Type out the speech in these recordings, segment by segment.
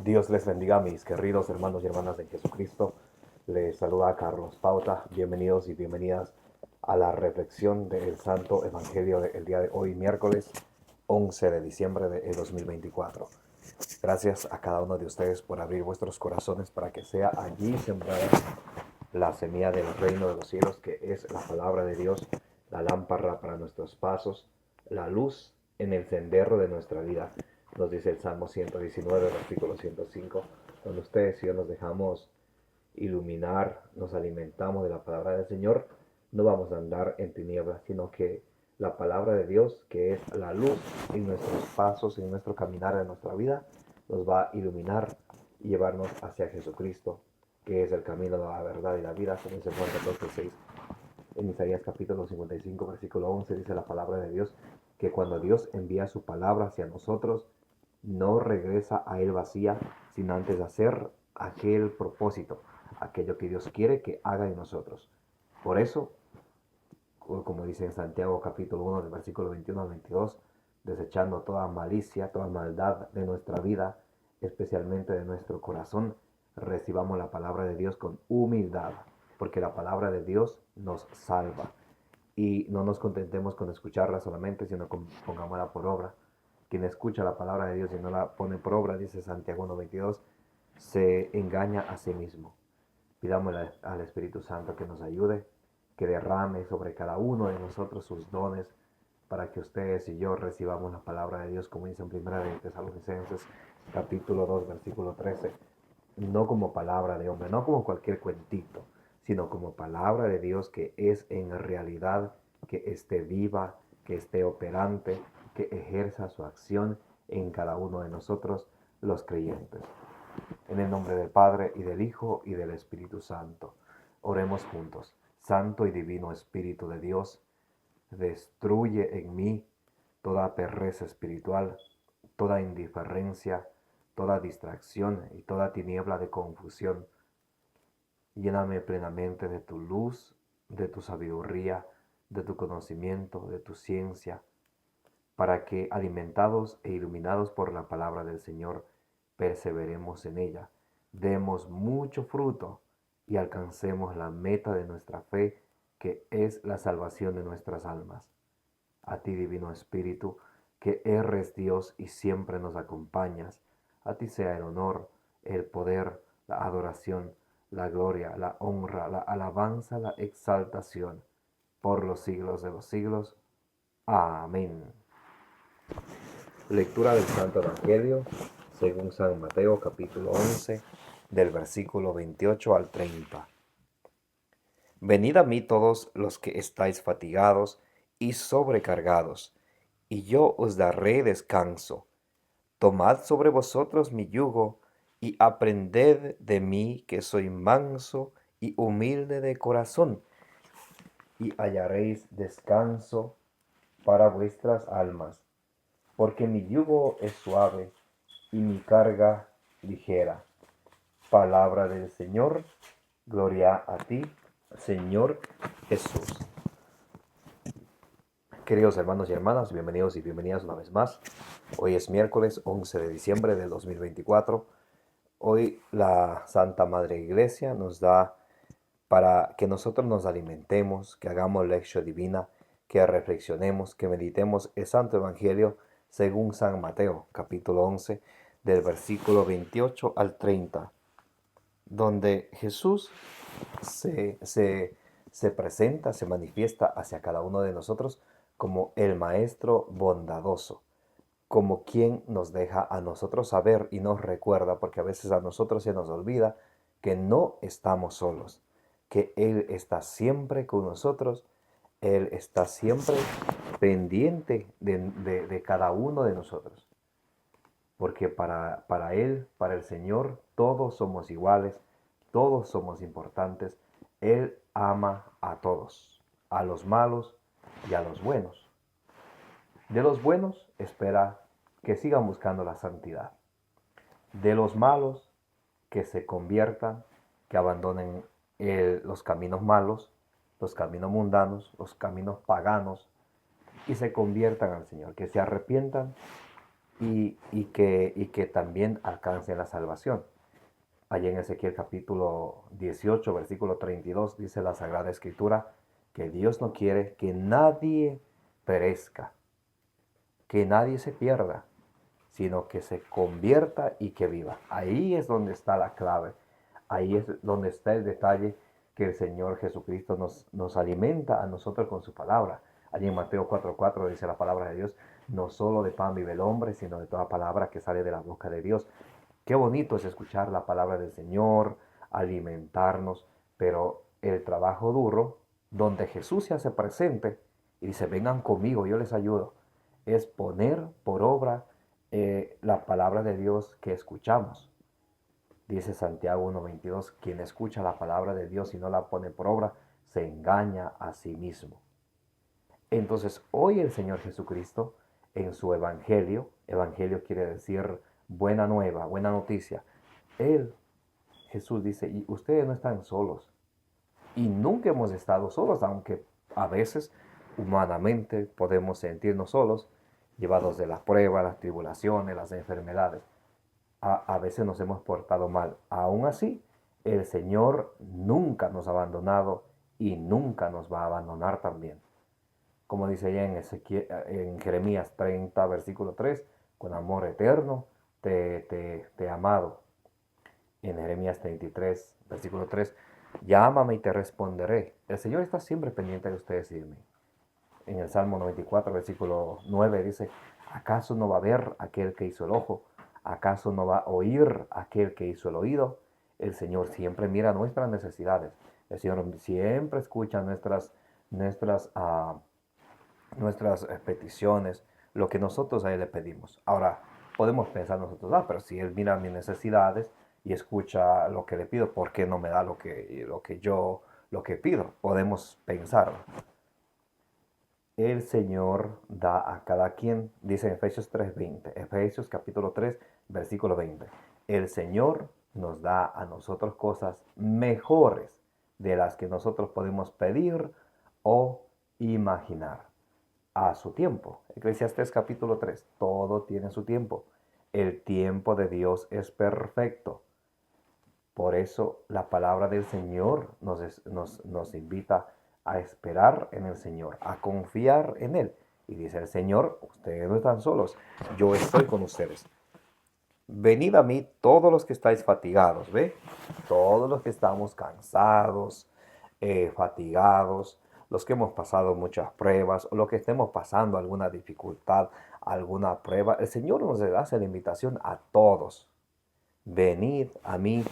Dios les bendiga, mis queridos hermanos y hermanas en Jesucristo. Les saluda Carlos Pauta. Bienvenidos y bienvenidas a la reflexión del Santo Evangelio del día de hoy, miércoles 11 de diciembre de 2024. Gracias a cada uno de ustedes por abrir vuestros corazones para que sea allí sembrada la semilla del reino de los cielos, que es la palabra de Dios, la lámpara para nuestros pasos, la luz en el sendero de nuestra vida. Nos dice el Salmo 119, versículo 105, donde ustedes y yo nos dejamos iluminar, nos alimentamos de la palabra del Señor, no vamos a andar en tinieblas, sino que la palabra de Dios, que es la luz en nuestros pasos, en nuestro caminar de nuestra vida, nos va a iluminar y llevarnos hacia Jesucristo, que es el camino, la verdad y la vida, como dice Juan 14:6. En Isaías capítulo 55, versículo 11, dice la palabra de Dios, que cuando Dios envía su palabra hacia nosotros, no regresa a él vacía, sino antes de hacer aquel propósito, aquello que Dios quiere que haga en nosotros. Por eso, como dice en Santiago capítulo 1, del versículo 21 al 22, desechando toda malicia, toda maldad de nuestra vida, especialmente de nuestro corazón, recibamos la palabra de Dios con humildad, porque la palabra de Dios nos salva. Y no nos contentemos con escucharla solamente, sino pongámosla por obra. Quien escucha la palabra de Dios y no la pone por obra, dice Santiago 1:22, se engaña a sí mismo. Pidámosle al Espíritu Santo que nos ayude, que derrame sobre cada uno de nosotros sus dones, para que ustedes y yo recibamos la palabra de Dios, como dice en 1 de Tesalonicenses capítulo 2, versículo 13, no como palabra de hombre, no como cualquier cuentito, sino como palabra de Dios que es en realidad, que esté viva, que esté operante, que ejerza su acción en cada uno de nosotros, los creyentes. En el nombre del Padre, y del Hijo, y del Espíritu Santo. Oremos juntos. Santo y divino Espíritu de Dios, destruye en mí toda pereza espiritual, toda indiferencia, toda distracción y toda tiniebla de confusión. Lléname plenamente de tu luz, de tu sabiduría, de tu conocimiento, de tu ciencia, para que, alimentados e iluminados por la palabra del Señor, perseveremos en ella, demos mucho fruto y alcancemos la meta de nuestra fe, que es la salvación de nuestras almas. A ti, Divino Espíritu, que eres Dios y siempre nos acompañas, a ti sea el honor, el poder, la adoración, la gloria, la honra, la alabanza, la exaltación, por los siglos de los siglos. Amén. Lectura del Santo Evangelio según San Mateo capítulo 11, del versículo 28 al 30. Venid a mí todos los que estáis fatigados y sobrecargados, y yo os daré descanso. Tomad sobre vosotros mi yugo, y aprended de mí, que soy manso y humilde de corazón, y hallaréis descanso para vuestras almas, porque mi yugo es suave y mi carga ligera. Palabra del Señor, gloria a ti, Señor Jesús. Queridos hermanos y hermanas, bienvenidos y bienvenidas una vez más. Hoy es miércoles 11 de diciembre del 2024. Hoy la Santa Madre Iglesia nos da para que nosotros nos alimentemos, que hagamos lección divina, que reflexionemos, que meditemos el Santo Evangelio según San Mateo, capítulo 11, del versículo 28 al 30, donde Jesús se presenta, se manifiesta hacia cada uno de nosotros como el Maestro bondadoso, como quien nos deja a nosotros saber y nos recuerda, porque a veces a nosotros se nos olvida que no estamos solos, que Él está siempre con nosotros, Él está siempre pendiente de cada uno de nosotros, porque para Él, para el Señor, todos somos iguales, todos somos importantes. Él ama a todos, a los malos y a los buenos. De los buenos espera que sigan buscando la santidad. De los malos, que se conviertan, que abandonen los caminos malos, los caminos mundanos, los caminos paganos, y se conviertan al Señor, que se arrepientan y que también alcancen la salvación. Allí en Ezequiel capítulo 18, versículo 32, dice la Sagrada Escritura que Dios no quiere que nadie perezca, que nadie se pierda, sino que se convierta y que viva. Ahí es donde está la clave, ahí es donde está el detalle que el Señor Jesucristo nos alimenta a nosotros con su palabra. Allí en Mateo 4:4 dice la palabra de Dios, no solo de pan vive el hombre, sino de toda palabra que sale de la boca de Dios. Qué bonito es escuchar la palabra del Señor, alimentarnos, pero el trabajo duro, donde Jesús se hace presente y dice, vengan conmigo, yo les ayudo, es poner por obra la palabra de Dios que escuchamos. Dice Santiago 1:22, quien escucha la palabra de Dios y no la pone por obra, se engaña a sí mismo. Entonces, hoy el Señor Jesucristo, en su evangelio, evangelio quiere decir buena nueva, buena noticia, Él, Jesús dice, y ustedes no están solos. Y nunca hemos estado solos, aunque a veces humanamente podemos sentirnos solos, llevados de las pruebas, las tribulaciones, las enfermedades. A veces nos hemos portado mal. Aún así, el Señor nunca nos ha abandonado y nunca nos va a abandonar también. Como dice allá en Jeremías 30, versículo 3, con amor eterno te he amado. En Jeremías 33, versículo 3, llámame y te responderé. El Señor está siempre pendiente de ustedes y de mí. En el Salmo 94, versículo 9 dice, ¿acaso no va a ver aquel que hizo el ojo? ¿Acaso no va a oír aquel que hizo el oído? El Señor siempre mira nuestras necesidades. El Señor siempre escucha nuestras peticiones, lo que nosotros a Él le pedimos. Ahora, podemos pensar nosotros, pero si Él mira mis necesidades y escucha lo que le pido, ¿por qué no me da lo que pido? Podemos pensar. El Señor da a cada quien, dice en Efesios 3:20, Efesios capítulo 3, versículo 20. El Señor nos da a nosotros cosas mejores de las que nosotros podemos pedir o imaginar a su tiempo. Eclesiastés capítulo 3, todo tiene su tiempo. El tiempo de Dios es perfecto. Por eso la palabra del Señor nos invita a esperar en el Señor, a confiar en Él. Y dice el Señor, ustedes no están solos, yo estoy con ustedes. Venid a mí todos los que estáis fatigados, ¿ve? Todos los que estamos cansados, fatigados, los que hemos pasado muchas pruebas, o los que estemos pasando alguna dificultad, alguna prueba. El Señor nos hace la invitación a todos. Venid a mí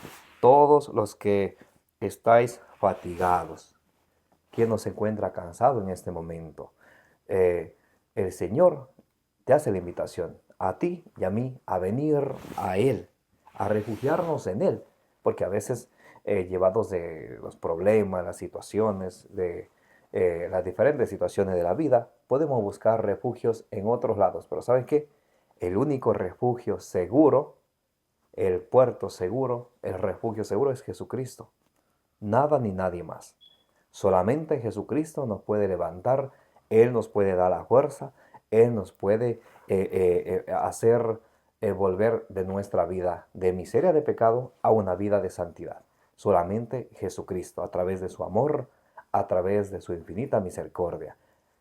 todos los que estáis fatigados. ¿Quién nos encuentra cansado en este momento? El Señor te hace la invitación a ti y a mí a venir a Él, a refugiarnos en Él, porque a veces llevados de los problemas, las situaciones, de las diferentes situaciones de la vida, podemos buscar refugios en otros lados, pero ¿saben qué? El único refugio seguro, el puerto seguro, el refugio seguro es Jesucristo. Nada ni nadie más. Solamente Jesucristo nos puede levantar, Él nos puede dar la fuerza, Él nos puede hacer volver de nuestra vida de miseria de pecado a una vida de santidad. Solamente Jesucristo, a través de su amor, a través de su infinita misericordia.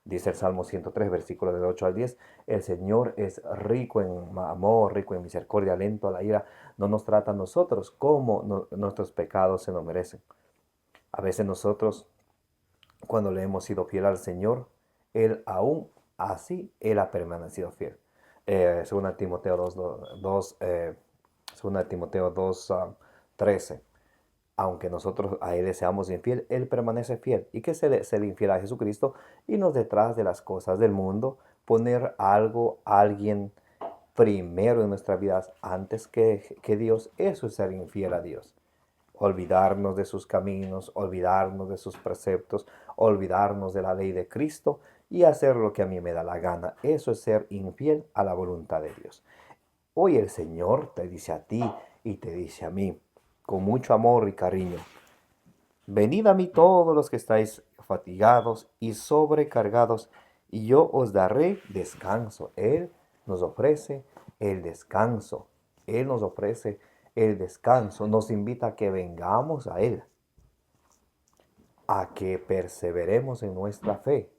Dice el Salmo 103, versículos del 8 al 10, el Señor es rico en amor, rico en misericordia, lento a la ira, no nos trata a nosotros como nuestros pecados se nos merecen. A veces nosotros, cuando le hemos sido fiel al Señor, Él aún así, Él ha permanecido fiel. Según Timoteo 2:13. Aunque nosotros a Él le seamos infiel, Él permanece fiel. ¿Y qué es ser infiel a Jesucristo? Irnos detrás de las cosas del mundo, poner algo, alguien primero en nuestras vidas antes que Dios. Eso es ser infiel a Dios. Olvidarnos de sus caminos, olvidarnos de sus preceptos, olvidarnos de la ley de Cristo y hacer lo que a mí me da la gana. Eso es ser infiel a la voluntad de Dios. Hoy el Señor te dice a ti y te dice a mí, con mucho amor y cariño, venid a mí todos los que estáis fatigados y sobrecargados, y yo os daré descanso. Él nos ofrece el descanso. Él nos ofrece el descanso, nos invita a que vengamos a Él, a que perseveremos en nuestra fe.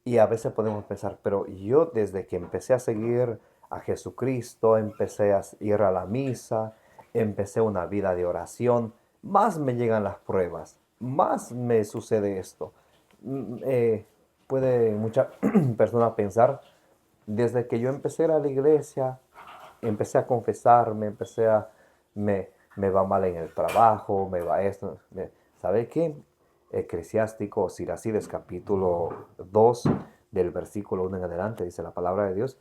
Y a veces podemos pensar, pero yo desde que empecé a seguir a Jesucristo, empecé a ir a la misa, empecé una vida de oración, más me llegan las pruebas, más me sucede esto. Puede mucha persona pensar, desde que yo empecé a ir a la iglesia, empecé a confesarme, me va mal en el trabajo, me va esto. ¿Sabe qué? Eclesiástico, Siracides, capítulo 2, del versículo 1 en adelante, dice la palabra de Dios.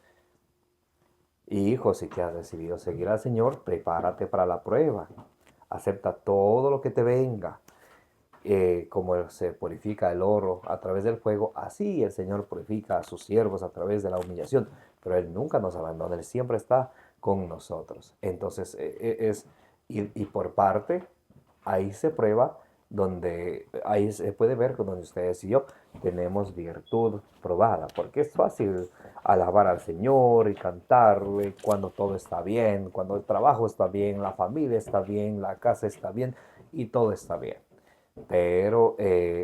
Y hijo, si te has decidido seguir al Señor, prepárate para la prueba. Acepta todo lo que te venga. Como se purifica el oro a través del fuego, así el Señor purifica a sus siervos a través de la humillación. Pero Él nunca nos abandona, Él siempre está con nosotros. Entonces, y por parte, ahí se prueba, donde ahí se puede ver donde ustedes y yo tenemos virtud probada, porque es fácil alabar al Señor y cantarle cuando todo está bien, cuando el trabajo está bien, la familia está bien, la casa está bien y todo está bien. Pero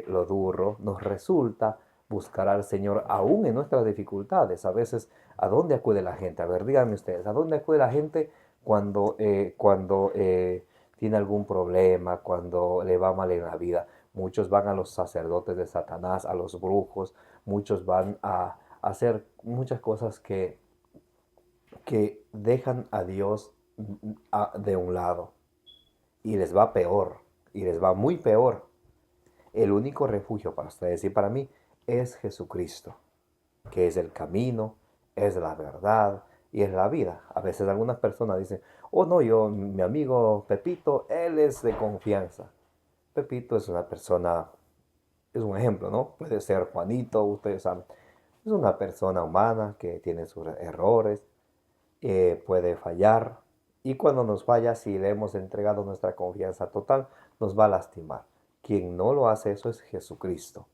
lo duro nos resulta buscar al Señor aún en nuestras dificultades. A veces, ¿a dónde acude la gente? A ver, díganme ustedes, ¿a dónde acude la gente cuando tiene algún problema, cuando le va mal en la vida? Muchos van a los sacerdotes de Satanás, a los brujos, muchos van a hacer muchas cosas que dejan a Dios de un lado y les va peor, y les va muy peor. El único refugio para ustedes y para mí es Jesucristo, que es el camino, es la verdad y es la vida. A veces algunas personas dicen, oh no, mi amigo Pepito, él es de confianza. Pepito es una persona, es un ejemplo, ¿no? Puede ser Juanito, ustedes saben. Es una persona humana que tiene sus errores, puede fallar. Y cuando nos falla, si le hemos entregado nuestra confianza total, nos va a lastimar. Quien no lo hace eso es Jesucristo.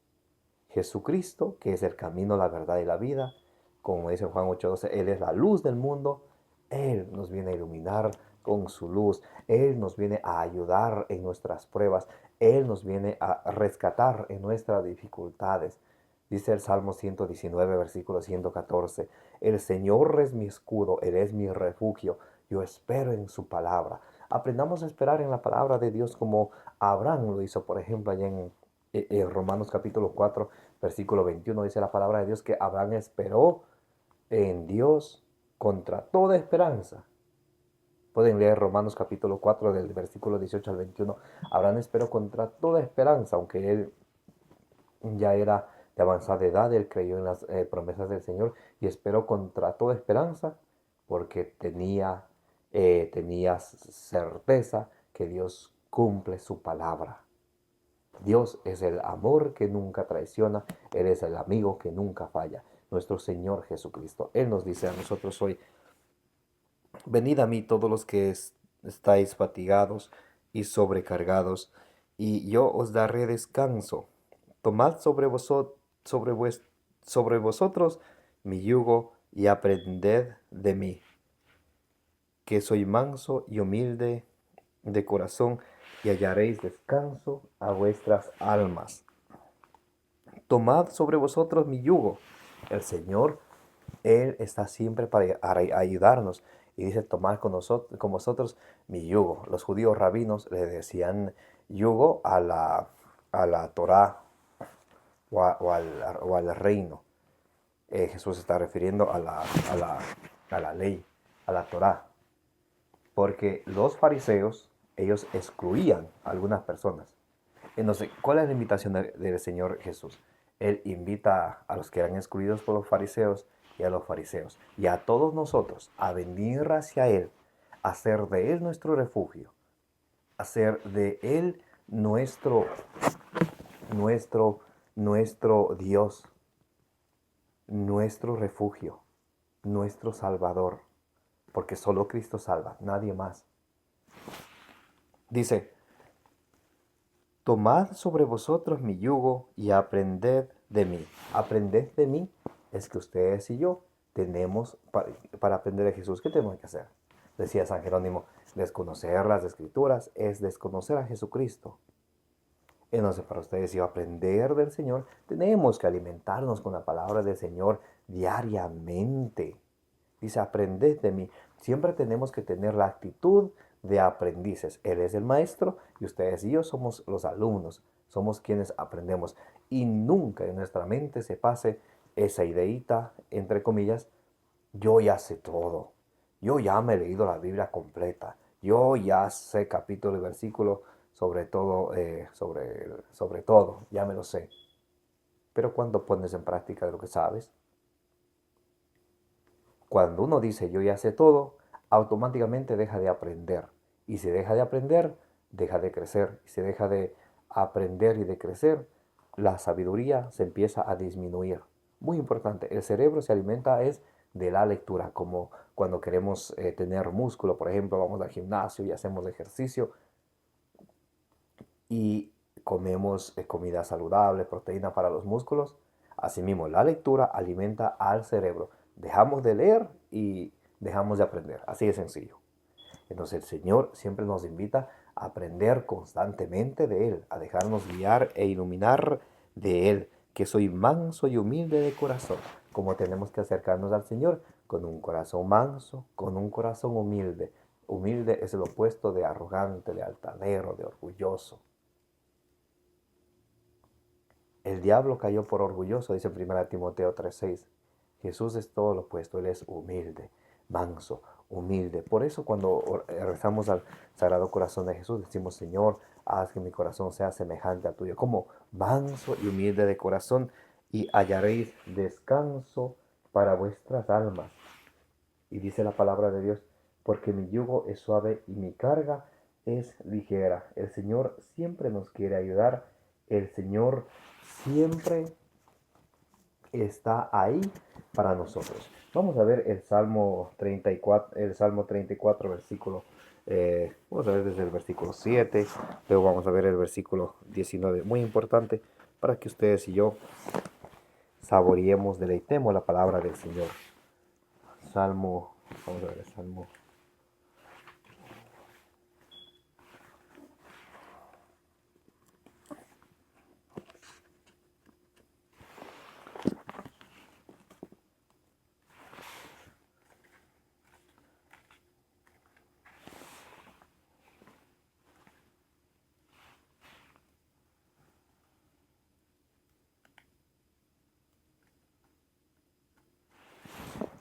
Jesucristo, que es el camino, la verdad y la vida. Como dice Juan 8:12, Él es la luz del mundo. Él nos viene a iluminar con su luz. Él nos viene a ayudar en nuestras pruebas. Él nos viene a rescatar en nuestras dificultades. Dice el Salmo 119, versículo 114. El Señor es mi escudo, Él es mi refugio. Yo espero en su palabra. Aprendamos a esperar en la palabra de Dios como Abraham lo hizo, por ejemplo, allá en Romanos capítulo 4, versículo 21, dice la palabra de Dios que Abraham esperó en Dios contra toda esperanza. Pueden leer Romanos capítulo 4 del versículo 18 al 21. Abraham esperó contra toda esperanza, aunque él ya era de avanzada edad, él creyó en las promesas del Señor y esperó contra toda esperanza porque tenía certeza que Dios cumple su palabra. Dios es el amor que nunca traiciona, Él es el amigo que nunca falla, nuestro Señor Jesucristo. Él nos dice a nosotros hoy, venid a mí todos los que estáis fatigados y sobrecargados, y yo os daré descanso. Tomad sobre vosotros mi yugo y aprended de mí, que soy manso y humilde de corazón, y hallaréis descanso a vuestras almas. Tomad sobre vosotros mi yugo. El Señor, Él está siempre para ayudarnos. Y dice, tomad con vosotros mi yugo. Los judíos rabinos le decían yugo a la Torá o al reino. Jesús se está refiriendo a la ley, a la Torá. Porque los fariseos, ellos excluían a algunas personas. Entonces, ¿cuál es la invitación del Señor Jesús? Él invita a los que eran excluidos por los fariseos y a los fariseos y a todos nosotros a venir hacia Él, a hacer de Él nuestro refugio, a hacer de Él nuestro, nuestro Dios, nuestro refugio, nuestro Salvador, porque solo Cristo salva, nadie más. Dice, tomad sobre vosotros mi yugo y aprended de mí. Aprended de mí es que ustedes y yo tenemos, para aprender de Jesús, ¿qué tenemos que hacer? Decía San Jerónimo, desconocer las Escrituras es desconocer a Jesucristo. Entonces, para ustedes, si aprender del Señor, tenemos que alimentarnos con la palabra del Señor diariamente. Dice, aprended de mí. Siempre tenemos que tener la actitud de aprendices. Él es el maestro y ustedes y yo somos los alumnos. Somos quienes aprendemos. Y nunca en nuestra mente se pase esa ideita, entre comillas, yo ya sé todo. Yo ya me he leído la Biblia completa. Yo ya sé capítulo y versículo sobre todo, sobre todo. Ya me lo sé. Pero cuando pones en práctica lo que sabes, cuando uno dice yo ya sé todo, automáticamente deja de aprender. Y si deja de aprender, deja de crecer. Y si deja de aprender y de crecer, la sabiduría se empieza a disminuir. Muy importante, el cerebro se alimenta es de la lectura, como cuando queremos tener músculo, por ejemplo, vamos al gimnasio y hacemos ejercicio y comemos comida saludable, proteína para los músculos. Asimismo, la lectura alimenta al cerebro. Dejamos de leer y dejamos de aprender. Así de sencillo. Entonces el Señor siempre nos invita a aprender constantemente de Él, a dejarnos guiar e iluminar de Él, que soy manso y humilde de corazón. Como tenemos que acercarnos al Señor con un corazón manso, con un corazón humilde. Humilde es el opuesto de arrogante, de altanero, de orgulloso. El diablo cayó por orgulloso, dice 1 Timoteo 3:6. Jesús es todo lo opuesto, Él es humilde, manso, humilde. Por eso cuando rezamos al Sagrado Corazón de Jesús, decimos, Señor, haz que mi corazón sea semejante al tuyo, como manso y humilde de corazón, y hallaréis descanso para vuestras almas. Y dice la palabra de Dios, porque mi yugo es suave y mi carga es ligera. El Señor siempre nos quiere ayudar. El Señor siempre está ahí para nosotros. Vamos a ver el Salmo 34, versículo. Vamos a ver desde el versículo 7, luego vamos a ver el versículo 19. Muy importante para que ustedes y yo saboreemos, deleitemos la palabra del Señor. Salmo, vamos a ver el Salmo.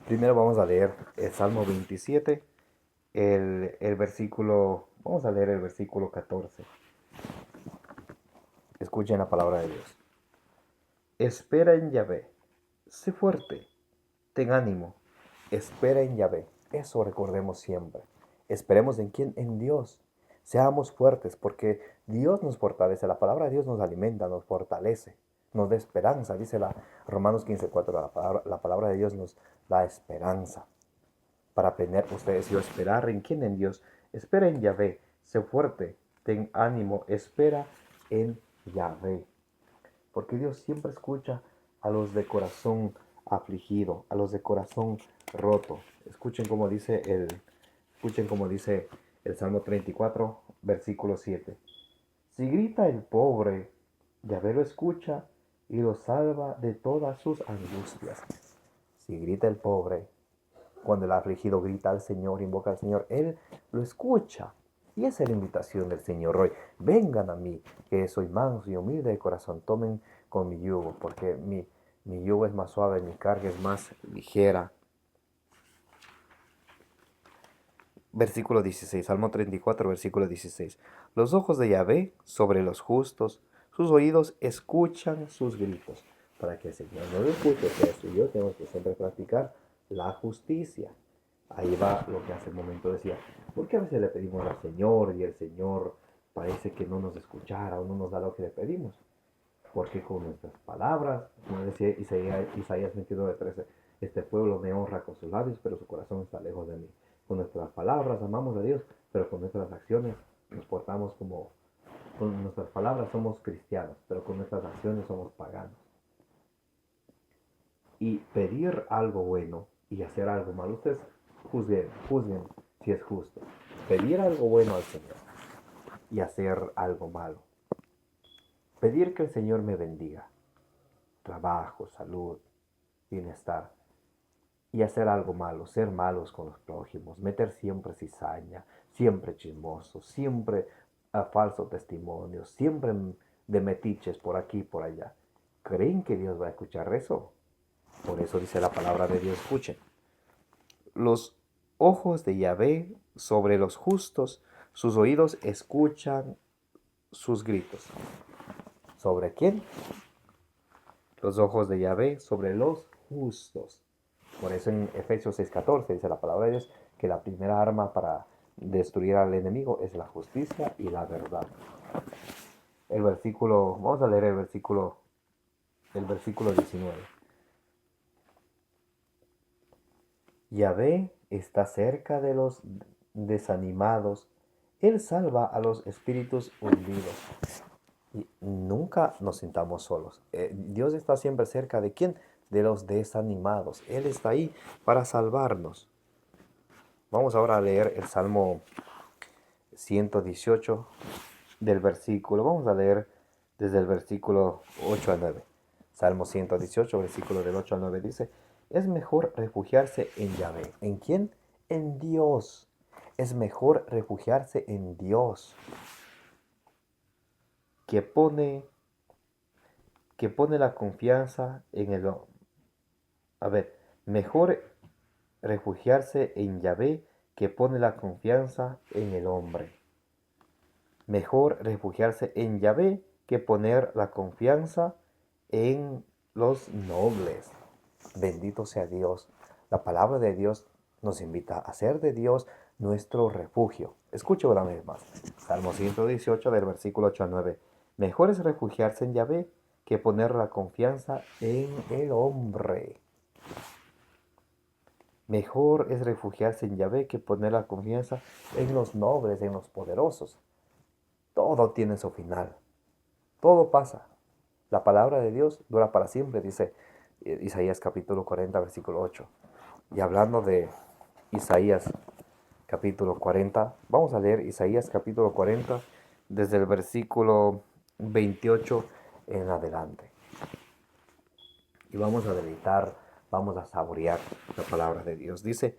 Primero vamos a leer el Salmo 27, el versículo, vamos a leer el versículo 14. Escuchen la palabra de Dios. Espera en Yahvé, sé fuerte, ten ánimo, espera en Yahvé. Eso recordemos siempre. Esperemos en quién, en Dios. Seamos fuertes porque Dios nos fortalece. La palabra de Dios nos alimenta, nos fortalece, nos da esperanza. Dice Romanos 15:4, la palabra de Dios nos da esperanza. Para aprender ustedes y yo esperar en quién, en Dios. Espera en Yahvé, sé fuerte, ten ánimo, espera en Yahvé. Porque Dios siempre escucha a los de corazón afligido, a los de corazón roto. Escuchen como dice el Salmo 34, versículo 7. Si grita el pobre, Yahvé lo escucha y lo salva de todas sus angustias. Si grita el pobre, cuando el afligido grita al Señor, invoca al Señor, Él lo escucha. Y esa es la invitación del Señor hoy. Vengan a mí, que soy manso y humilde de corazón. Tomen con mi yugo, porque mi yugo es más suave, mi carga es más ligera. Versículo 16, Salmo 34, versículo 16. Los ojos de Yahvé sobre los justos, sus oídos escuchan sus gritos. Para que el Señor no lo escuche, pero yo tenemos que siempre practicar la justicia. Ahí va lo que hace el momento decía. ¿Por qué a veces le pedimos al Señor y el Señor parece que no nos escuchara o no nos da lo que le pedimos? Porque con nuestras palabras, como decía Isaías 29:13, este pueblo me honra con sus labios, pero su corazón está lejos de mí. Con nuestras palabras amamos a Dios, pero con nuestras acciones nos portamos como, con nuestras palabras somos cristianos, pero con nuestras acciones somos paganos. Y pedir algo bueno y hacer algo malo. Ustedes juzguen si es justo. Pedir algo bueno al Señor y hacer algo malo. Pedir que el Señor me bendiga. Trabajo, salud, bienestar. Y hacer algo malo, ser malos con los prójimos, meter siempre cizaña, siempre chismosos, siempre a falso testimonio, siempre de metiches por aquí y por allá. ¿Creen que Dios va a escuchar eso? Por eso dice la palabra de Dios, escuchen. Los ojos de Yahvé sobre los justos, sus oídos escuchan sus gritos. ¿Sobre quién? Los ojos de Yahvé sobre los justos. Por eso en Efesios 6:14 dice la palabra de Dios que la primera arma para destruir al enemigo es la justicia y la verdad. El versículo, vamos a leer el versículo 19. Yahvé está cerca de los desanimados. Él salva a los espíritus hundidos. Y nunca nos sintamos solos. Dios está siempre cerca de quién? De los desanimados. Él está ahí para salvarnos. Vamos ahora a leer el Salmo 118 del versículo. Vamos a leer desde el versículo 8 al 9. Salmo 118, versículo del 8 al 9 dice, es mejor refugiarse en Yahvé. ¿En quién? En Dios. Es mejor refugiarse en Dios que pone la confianza en el... A ver, mejor refugiarse en Yahvé que pone la confianza en el hombre. Mejor refugiarse en Yahvé que poner la confianza en los nobles. Bendito sea Dios. La palabra de Dios nos invita a hacer de Dios nuestro refugio. Escuche una vez más. Salmo 118 del versículo 8 al 9. Mejor es refugiarse en Yahvé que poner la confianza en el hombre. Mejor es refugiarse en Yahvé que poner la confianza en los nobles, en los poderosos. Todo tiene su final. Todo pasa. La palabra de Dios dura para siempre, dice Isaías capítulo 40, versículo 8. Y hablando de Isaías capítulo 40, vamos a leer Isaías capítulo 40 desde el versículo 28 en adelante. Y vamos a deleitar, vamos a saborear la palabra de Dios. Dice,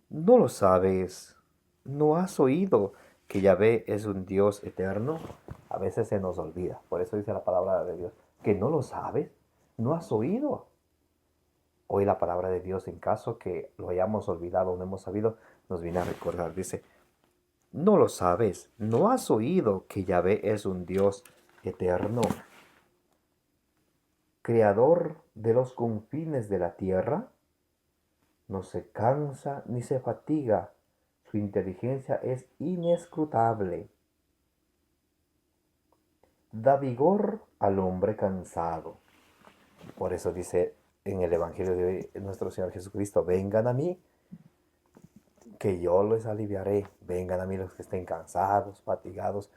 ¿no lo sabes? ¿No has oído que Yahvé es un Dios eterno? A veces se nos olvida. Por eso dice la palabra de Dios, que no lo sabes, no has oído. Hoy la palabra de Dios, en caso que lo hayamos olvidado o no hemos sabido, nos viene a recordar. Dice, no lo sabes, no has oído que Yahvé es un Dios eterno, creador de los confines de la tierra. No se cansa ni se fatiga. Su inteligencia es inescrutable. Da vigor al hombre cansado. Por eso dice en el Evangelio de hoy nuestro Señor Jesucristo, vengan a mí, que yo les aliviaré. Vengan a mí los que estén cansados, fatigados,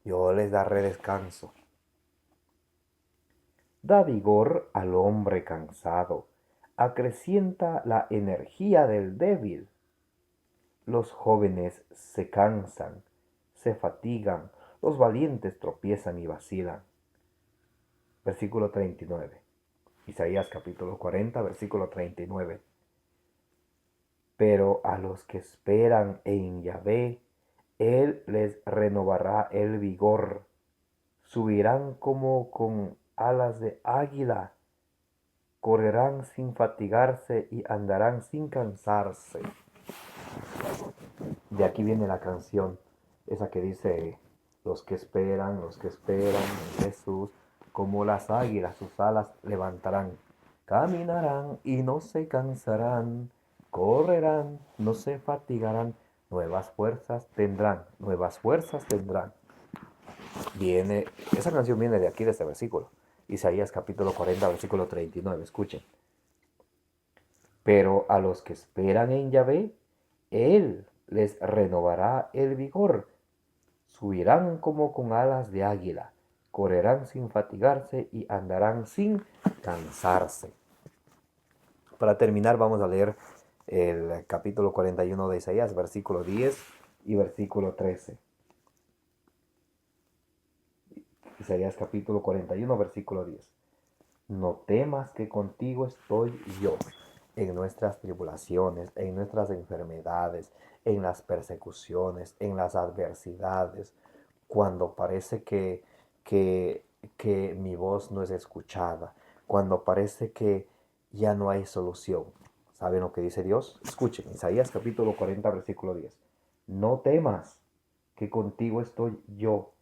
yo les daré descanso. Da vigor al hombre cansado, acrecienta la energía del débil. Los jóvenes se cansan, se fatigan, los valientes tropiezan y vacilan. Versículo 39. Isaías capítulo 40, versículo 39. Pero a los que esperan en Yahvé, Él les renovará el vigor. Subirán como con alas de águila, correrán sin fatigarse y andarán sin cansarse. De aquí viene la canción, esa que dice, los que esperan en Jesús, como las águilas sus alas levantarán, caminarán y no se cansarán, correrán, no se fatigarán, nuevas fuerzas tendrán, nuevas fuerzas tendrán. Esa canción viene de aquí, de este versículo, Isaías capítulo 40, versículo 39, escuchen. Pero a los que esperan en Yahvé, Él les renovará el vigor. Subirán como con alas de águila, correrán sin fatigarse y andarán sin cansarse. Para terminar, vamos a leer el capítulo 41 de Isaías, versículo 10 y versículo 13. Isaías capítulo 41, versículo 10. No temas que contigo estoy yo en nuestras tribulaciones, en nuestras enfermedades, en las persecuciones, en las adversidades, cuando parece que mi voz no es escuchada, cuando parece que ya no hay solución. ¿Saben lo que dice Dios? Escuchen, Isaías capítulo 40, versículo 10. No temas, que contigo estoy yo.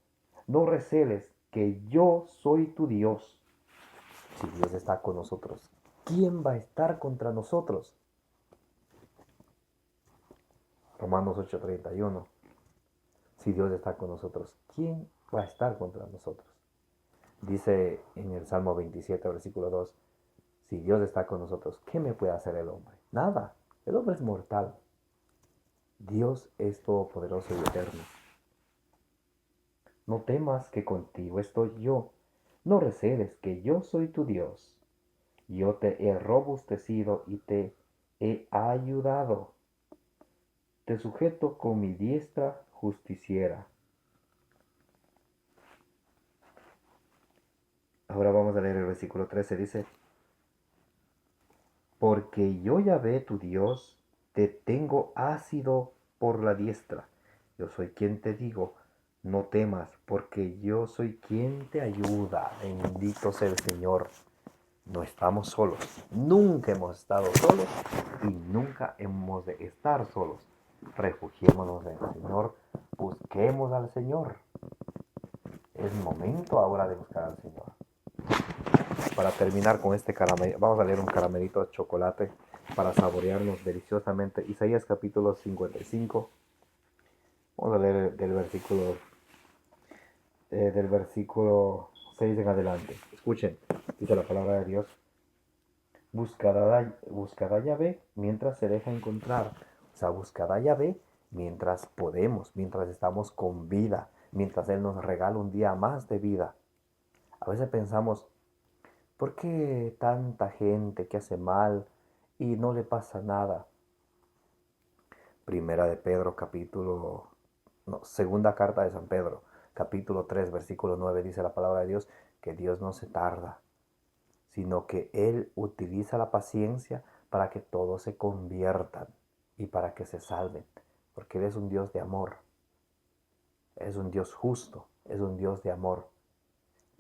No receles, que yo soy tu Dios. Si Dios está con nosotros, ¿quién va a estar contra nosotros? Romanos 8:31. Si Dios está con nosotros, ¿quién va a estar contra nosotros? Dice en el Salmo 27, versículo 2, si Dios está con nosotros, ¿qué me puede hacer el hombre? Nada. El hombre es mortal. Dios es todopoderoso y eterno. No temas, que contigo estoy yo. No receles, que yo soy tu Dios. Yo te he robustecido y te he ayudado. Te sujeto con mi diestra justiciera. Ahora vamos a leer el versículo 13. Dice, porque yo, Yahvé, tu Dios, te tengo asido por la diestra. Yo soy quien te digo, no temas, porque yo soy quien te ayuda. Bendito sea el Señor. No estamos solos. Nunca hemos estado solos y nunca hemos de estar solos. Refugiémonos en el Señor. Busquemos al Señor. Es momento ahora de buscar al Señor. Para terminar con este caramelo, vamos a leer un caramelito de chocolate para saborearnos deliciosamente. Isaías capítulo 55. Vamos a leer del versículo 6 en adelante. Escuchen, dice la palabra de Dios. Buscad a Yahvé mientras se deja encontrar. O sea, buscad a Yahvé mientras podemos, mientras estamos con vida, mientras Él nos regala un día más de vida. A veces pensamos, ¿por qué tanta gente que hace mal y no le pasa nada? Primera de Pedro, segunda carta de San Pedro, capítulo 3, versículo 9, dice la palabra de Dios, que Dios no se tarda, sino que Él utiliza la paciencia para que todos se conviertan y para que se salven, porque Él es un Dios de amor, es un Dios justo, es un Dios de amor.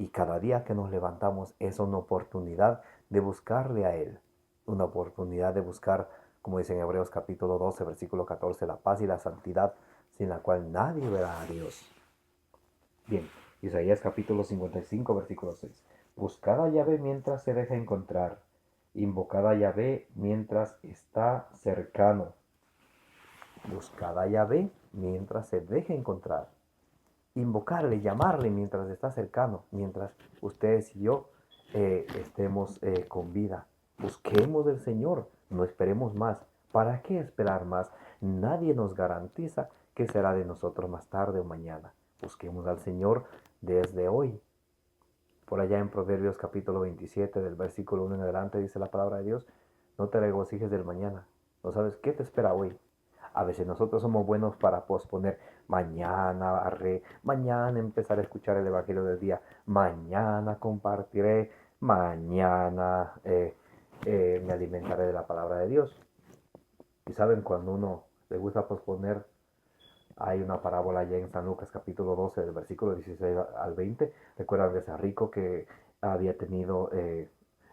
Y cada día que nos levantamos es una oportunidad de buscarle a Él, una oportunidad de buscar, como dice en Hebreos capítulo 12, versículo 14, la paz y la santidad, sin la cual nadie verá a Dios. Bien, Isaías capítulo 55, versículo 6. Buscad a Yahvé mientras se deja encontrar. Invocad a Yahvé mientras está cercano. Buscad a Yahvé mientras se deja encontrar. Invocarle, llamarle mientras está cercano, mientras ustedes y yo estemos con vida. Busquemos del Señor, no esperemos más. ¿Para qué esperar más? Nadie nos garantiza que será de nosotros más tarde o mañana. Busquemos al Señor desde hoy. Por allá en Proverbios capítulo 27, del versículo 1 en adelante, dice la palabra de Dios, no te regocijes del mañana. No sabes qué te espera hoy. A veces nosotros somos buenos para posponer. Mañana mañana empezar a escuchar el Evangelio del día. Mañana compartiré. Mañana me alimentaré de la palabra de Dios. Y saben, cuando uno le gusta posponer, hay una parábola allá en San Lucas capítulo 12, del versículo 16 al 20. Recuerdan de ese rico que había tenido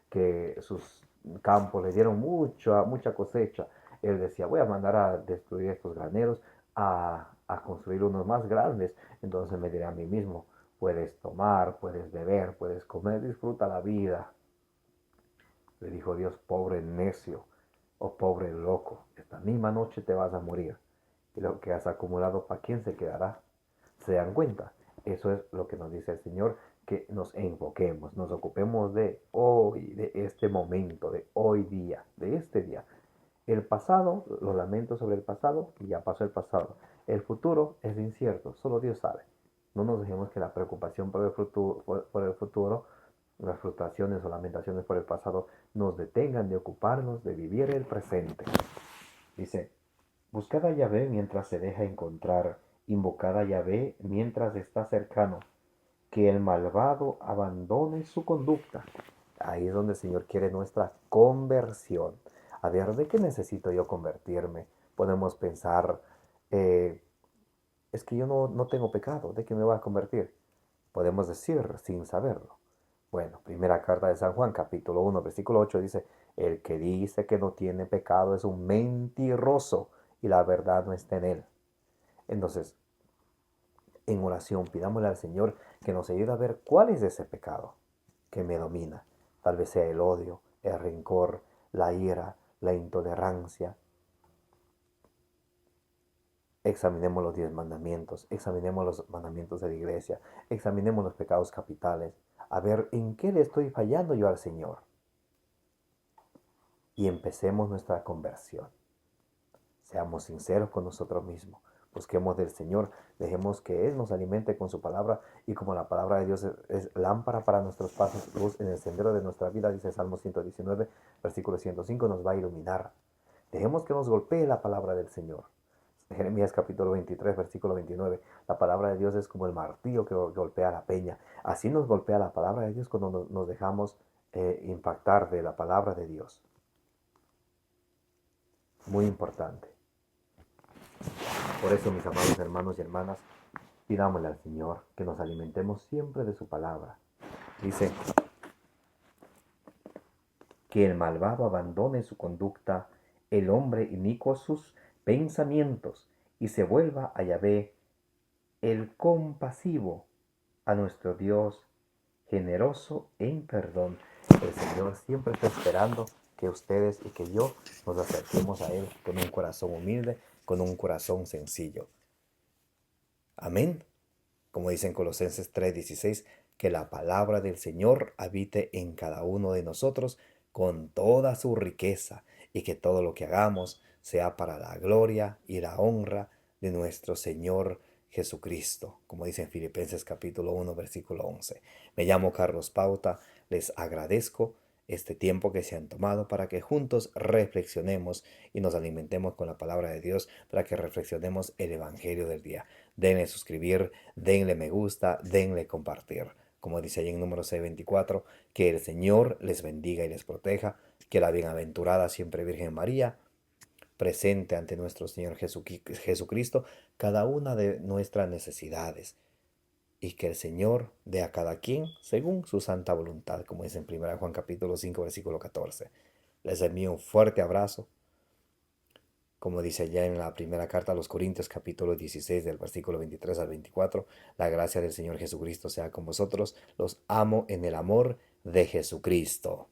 que sus campos le dieron mucha cosecha. Él decía, voy a mandar a destruir estos graneros, a construir unos más grandes. Entonces me diré a mí mismo, puedes tomar, puedes beber, puedes comer, disfruta la vida. Le dijo Dios, pobre necio o pobre loco, esta misma noche te vas a morir. Y lo que has acumulado, ¿para quién se quedará? ¿Se dan cuenta? Eso es lo que nos dice el Señor, que nos enfoquemos, nos ocupemos de hoy, de este momento, de hoy día, de este día. El pasado, los lamentos sobre el pasado, ya pasó el pasado. El futuro es incierto, solo Dios sabe. No nos dejemos que la preocupación por el futuro las frustraciones o lamentaciones por el pasado nos detengan de ocuparnos de vivir el presente. Dice, buscad a Yahvé mientras se deja encontrar, invocad a Yahvé mientras está cercano, que el malvado abandone su conducta. Ahí es donde el Señor quiere nuestra conversión. A ver, ¿de qué necesito yo convertirme? Podemos pensar, eh, es que yo no tengo pecado, ¿de qué me voy a convertir? Podemos decir sin saberlo. Bueno, primera carta de San Juan, capítulo 1, versículo 8 dice, el que dice que no tiene pecado es un mentiroso y la verdad no está en él. Entonces, en oración, pidámosle al Señor que nos ayude a ver cuál es ese pecado que me domina. Tal vez sea el odio, el rencor, la ira, la intolerancia. Examinemos los 10 mandamientos, examinemos los mandamientos de la iglesia, examinemos los pecados capitales, a ver en qué le estoy fallando yo al Señor. Y empecemos nuestra conversión. Seamos sinceros con nosotros mismos. Busquemos del Señor, dejemos que Él nos alimente con su palabra y como la palabra de Dios es lámpara para nuestros pasos, luz en el sendero de nuestra vida, dice Salmo 119, versículo 105, nos va a iluminar. Dejemos que nos golpee la palabra del Señor. Jeremías capítulo 23, versículo 29, la palabra de Dios es como el martillo que golpea la peña. Así nos golpea la palabra de Dios cuando nos dejamos impactar de la palabra de Dios. Muy importante. Por eso, mis amados hermanos y hermanas, pidámosle al Señor que nos alimentemos siempre de su palabra. Dice que el malvado abandone su conducta, el hombre inicuo sus pensamientos, y se vuelva a Yahvé, el compasivo, a nuestro Dios, generoso en perdón. El Señor siempre está esperando que ustedes y que yo nos acerquemos a Él con un corazón humilde, con un corazón sencillo. Amén. Como dice en Colosenses 3:16, que la palabra del Señor habite en cada uno de nosotros con toda su riqueza y que todo lo que hagamos sea para la gloria y la honra de nuestro Señor Jesucristo, como dice en Filipenses capítulo 1, versículo 11. Me llamo Carlos Pauta, les agradezco este tiempo que se han tomado para que juntos reflexionemos y nos alimentemos con la palabra de Dios, para que reflexionemos el Evangelio del día. Denle suscribir, denle me gusta, denle compartir. Como dice ahí en número 624, que el Señor les bendiga y les proteja, que la bienaventurada siempre Virgen María presente ante nuestro Señor Jesucristo cada una de nuestras necesidades y que el Señor dé a cada quien según su santa voluntad, como dice en 1 Juan capítulo 5, versículo 14. Les envío un fuerte abrazo, como dice ya en la primera carta a los Corintios capítulo 16 del versículo 23 al 24, la gracia del Señor Jesucristo sea con vosotros, los amo en el amor de Jesucristo.